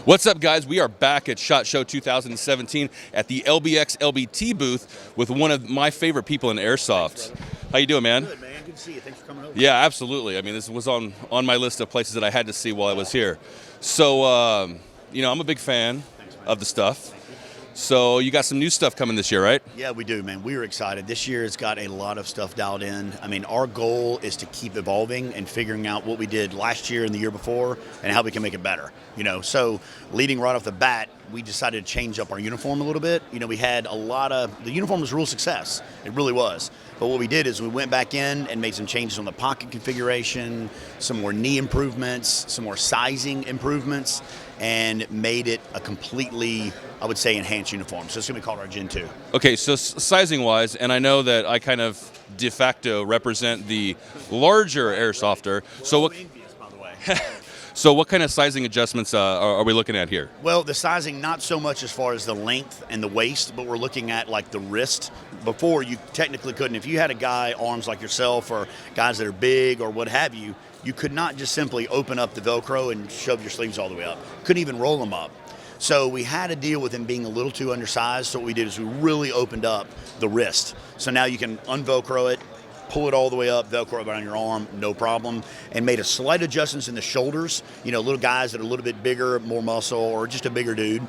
What's up, guys? We are back at SHOT Show 2017 at the LBX LBT booth with one of my favorite people in Airsoft. Thanks, How you doing, man? Good, man. Good to see you. Thanks for coming over. Yeah, absolutely. I mean, this was on my list of places that I had to see while I was here. So, I'm a big fan of the stuff. So you got some new stuff coming this year, right? Yeah, we do, man. We are excited. This year has got a lot of stuff dialed in. I mean, our goal is to keep evolving and figuring out what we did last year and the year before and how we can make it better. So leading right off the bat, we decided to change up our uniform a little bit. We had the uniform was a real success. It really was. But what we did is we went back in and made some changes on the pocket configuration, some more knee improvements, some more sizing improvements, and made it a completely, I would say, enhanced uniform. So it's going to be called our Gen 2. Okay, so sizing-wise, and I know that I kind of de facto represent the larger airsofter. So what? Envious, by the way. So what kind of sizing adjustments are we looking at here? Well, the sizing, not so much as far as the length and the waist, but we're looking at like the wrist. Before, you technically couldn't. If you had a guy, arms like yourself, or guys that are big or what have you, you could not just simply open up the Velcro and shove your sleeves all the way up. Couldn't even roll them up. So we had to deal with him being a little too undersized. So what we did is we really opened up the wrist. So now you can un-Velcro it, pull it all the way up, Velcro it around your arm, no problem, and made a slight adjustments in the shoulders. Little guys that are a little bit bigger, more muscle, or just a bigger dude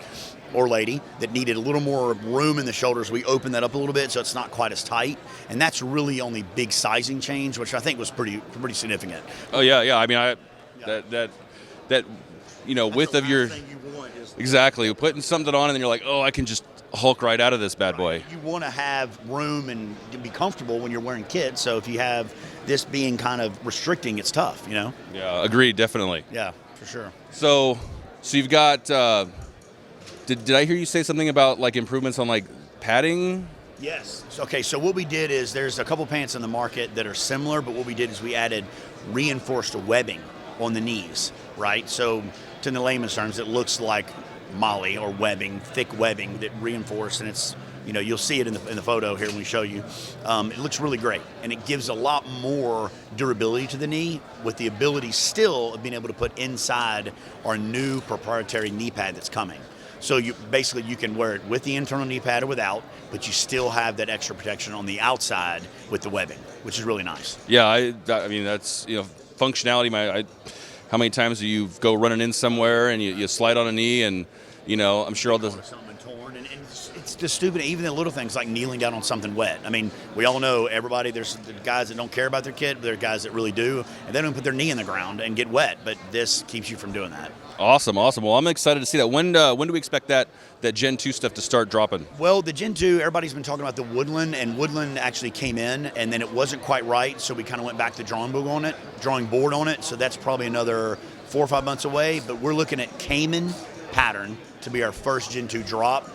or lady that needed a little more room in the shoulders. We opened that up a little bit so it's not quite as tight, and that's really only big sizing change, which I think was pretty significant. Oh yeah. I mean, that width of your exactly putting something on and then you're like, oh, I can just hulk right out of this bad boy. You want to have room and be comfortable when you're wearing kits. So if you have this being kind of restricting, it's tough. Yeah, agreed, definitely. Yeah, for sure. So you've got. Did I hear you say something about like improvements on like padding? Yes. Okay, so what we did is there's a couple pants in the market that are similar, but what we did is we added reinforced webbing on the knees, right? So to the layman's terms, it looks like molly or webbing, thick webbing that reinforced, and it's, you'll see it in the photo here when we show you. It looks really great, and it gives a lot more durability to the knee with the ability still of being able to put inside our new proprietary knee pad that's coming. So you can wear it with the internal knee pad or without, but you still have that extra protection on the outside with the webbing, which is really nice. Yeah, I mean that's functionality. How many times do you go running in somewhere and you slide on a knee and I'm sure all the something torn and it's just stupid. Even the little things like kneeling down on something wet. I mean, we all know there's the guys that don't care about their kid, but there are guys that really do, and they don't put their knee in the ground and get wet. But this keeps you from doing that. Awesome. Well, I'm excited to see that. When do we expect that Gen 2 stuff to start dropping? Well, the Gen 2, everybody's been talking about the Woodland, and Woodland actually came in, and then it wasn't quite right, so we kind of went back to the drawing board on it. So that's probably another 4 or 5 months away. But we're looking at Cayman pattern to be our first Gen 2 drop.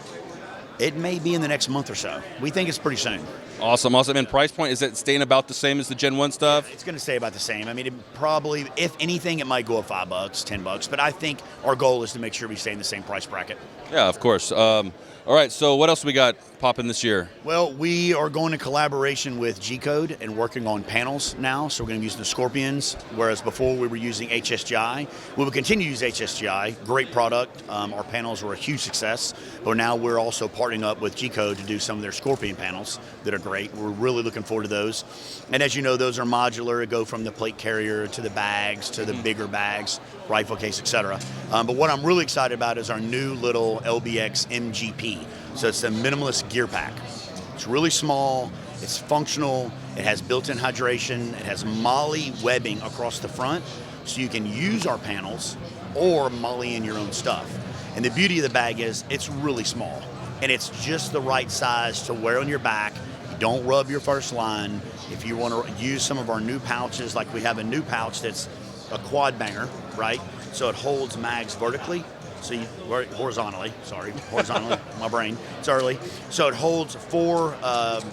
It may be in the next month or so. We think it's pretty soon. Awesome. And price point, is it staying about the same as the Gen 1 stuff? Yeah, it's going to stay about the same. I mean, it probably, if anything, it might go up $5, $10, but I think our goal is to make sure we stay in the same price bracket. Yeah, of course. All right, so what else we got popping this year? Well, we are going to collaboration with G-Code and working on panels now. So we're going to use the Scorpions, whereas before we were using HSGI. We will continue to use HSGI. Great product. Our panels were a huge success. But now we're also partnering up with G-Code to do some of their Scorpion panels that are great. We're really looking forward to those. And as you know, those are modular. It go from the plate carrier to the bags to the bigger bags, rifle case, etc. But what I'm really excited about is our new little LBX MGP. So it's the minimalist gear pack. It's really small, it's functional, it has built-in hydration, it has molly webbing across the front, so you can use our panels or molly in your own stuff. And the beauty of the bag is it's really small, and it's just the right size to wear on your back. You don't rub your first line. If you want to use some of our new pouches, like we have a new pouch that's a quad banger, right? So it holds mags vertically. Horizontally, my brain, it's early. So it holds 4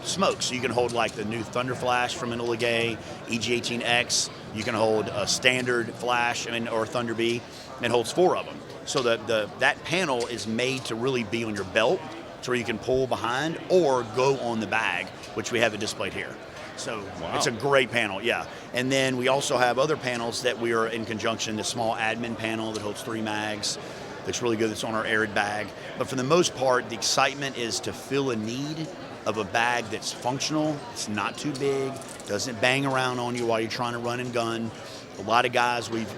smokes. So you can hold like the new Thunder Flash from Enola Gay, EG18X. You can hold a standard Flash, or Thunder B. It holds 4 of them. So that panel is made to really be on your belt, so where you can pull behind or go on the bag, which we have it displayed here. So It's a great panel, yeah. And then we also have other panels that we are in conjunction, the small admin panel that holds 3 mags. looks really good. That's on our Arid bag. But for the most part, the excitement is to fill a need of a bag that's functional. It's not too big, doesn't bang around on you while you're trying to run and gun. A lot of guys, we've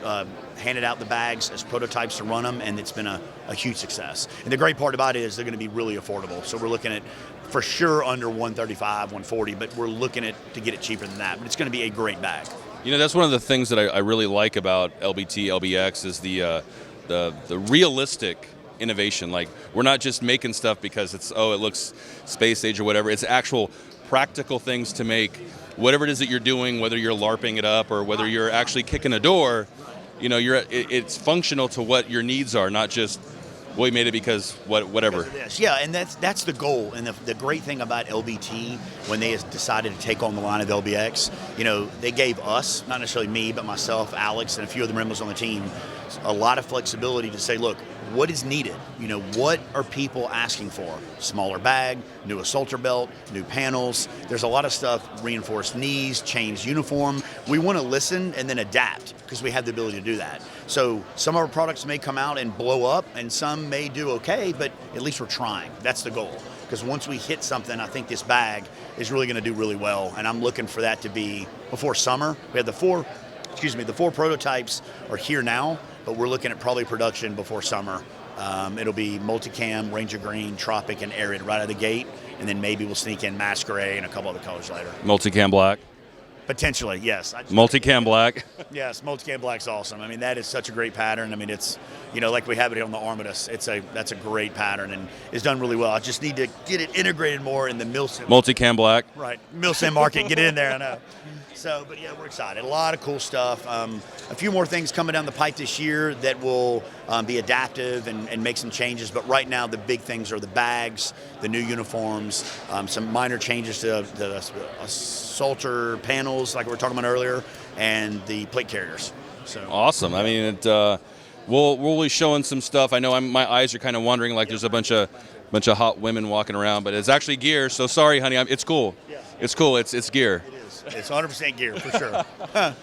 handed out the bags as prototypes to run them, and it's been a huge success. And the great part about it is they're going to be really affordable. So we're looking at, for sure, under 135, 140, but we're looking at to get it cheaper than that. But it's going to be a great bag. You know, that's one of the things that I really like about LBT, LBX is the realistic innovation. Like, we're not just making stuff because it looks space age or whatever. It's actual practical things to make whatever it is that you're doing, whether you're LARPing it up or whether you're actually kicking a door. You know, it's functional to what your needs are, not just, well, we made it because whatever. Because of this. Yeah, and that's the goal. And the great thing about LBT, when they decided to take on the line of LBX, you know, they gave us, not necessarily me, but myself, Alex, and a few of the members on the team, a lot of flexibility to say, look, what is needed? You know, what are people asking for? Smaller bag, new assaulter belt, new panels. There's a lot of stuff, reinforced knees, changed uniform. We want to listen and then adapt because we have the ability to do that. So some of our products may come out and blow up and some may do okay, but at least we're trying. That's the goal. Because once we hit something, I think this bag is really going to do really well. And I'm looking for that to be before summer. We have the four prototypes are here now, but we're looking at probably production before summer. It'll be multicam, Ranger Green, Tropic, and Arid right out of the gate, and then maybe we'll sneak in Masquerade and a couple other colors later. Multicam black? Potentially, yes. Multicam black? Yes, multicam black's awesome. I mean, that is such a great pattern. I mean, it's, you know, like we have it on the Armidas. That's a great pattern, and it's done really well. I just need to get it integrated more in the Milsim. Multicam black? Right, Milsim market, get it in there, I know. So, but yeah, we're excited. A lot of cool stuff. A few more things coming down the pipe this year that will be adaptive and make some changes. But right now, the big things are the bags, the new uniforms, some minor changes to the assaulter panels, like we were talking about earlier, and the plate carriers. So awesome. I mean, we'll be showing some stuff. I know my eyes are kind of wandering, like there's a bunch of hot women walking around, but it's actually gear. So sorry, honey. It's cool. Yeah. It's cool. It's gear. It is. It's 100% gear for sure.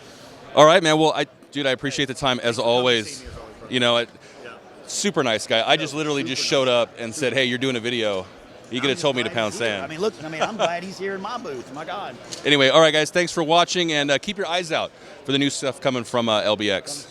All right, man. Well, dude, I appreciate the time as always. You know, super nice guy. I just literally just showed up and said, "Hey, you're doing a video." He could have told me to pound sand. I mean, look. I mean, I'm glad he's here in my booth. My God. Anyway, all right, guys. Thanks for watching, and keep your eyes out for the new stuff coming from LBX.